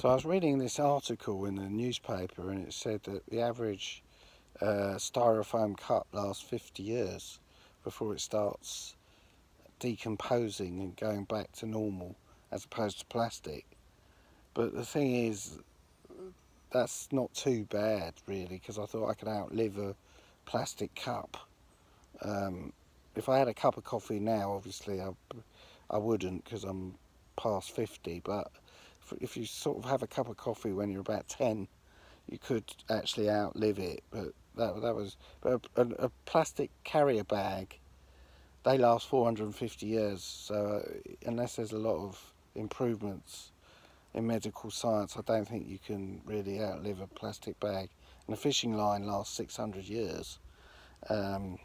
So I was reading this article in the newspaper, and it said that the average styrofoam cup lasts 50 years before it starts decomposing and going back to normal, as opposed to plastic. But the thing is, that's not too bad really, because I thought I could outlive a plastic cup. Um, if I had a cup of coffee now, obviously I wouldn't, because I'm past 50. But if you sort of have a cup of coffee when you're about 10, you could actually outlive it. But that was, but a plastic carrier bag, they last 450 years. So unless there's a lot of improvements in medical science, I don't think you can really outlive a plastic bag. And a fishing line lasts 600 years. Um,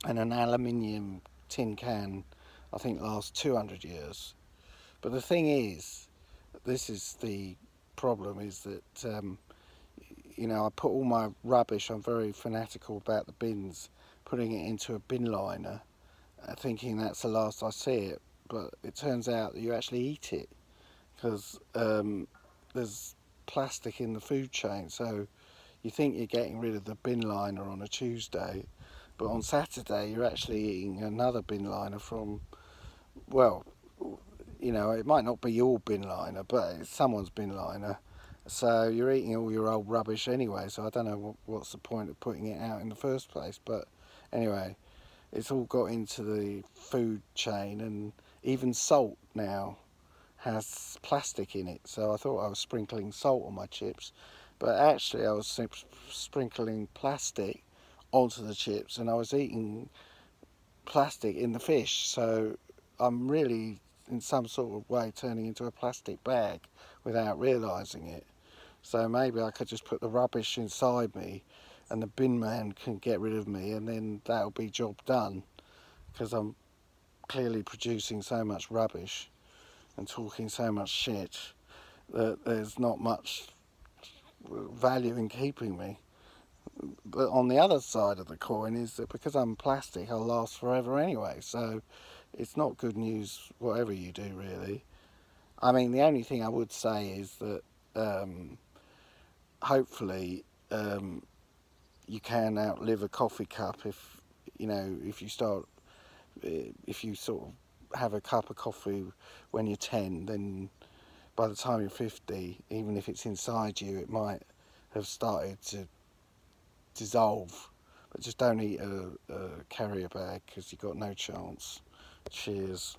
and an aluminium tin can, I think, lasts 200 years. But the thing is, this is the problem, is that I put all my rubbish. I'm very fanatical about the bins, putting it into a bin liner, thinking that's the last I see it. But it turns out that you actually eat it, because there's plastic in the food chain. So you think you're getting rid of the bin liner on a Tuesday, but on Saturday you're actually eating another bin liner from, well, it might not be your bin liner, but it's someone's bin liner. So you're eating all your old rubbish anyway. So I don't know what's the point of putting it out in the first place. But anyway, it's all got into the food chain, and even salt now has plastic in it. So I thought I was sprinkling salt on my chips, but actually I was sprinkling plastic onto the chips, and I was eating plastic in the fish. So I'm really, in some sort of way, turning into a plastic bag without realising it. So maybe I could just put the rubbish inside me, and the bin man can get rid of me, and then that'll be job done, because I'm clearly producing so much rubbish and talking so much shit that there's not much value in keeping me. But on the other side of the coin is that because I'm plastic, I'll last forever anyway. So it's not good news, whatever you do, really. I mean, the only thing I would say is that hopefully you can outlive a coffee cup if you start, if you sort of have a cup of coffee when you're 10, then by the time you're 50, even if it's inside you, it might have started to dissolve. But just don't eat a carrier bag, because you've got no chance. Cheers.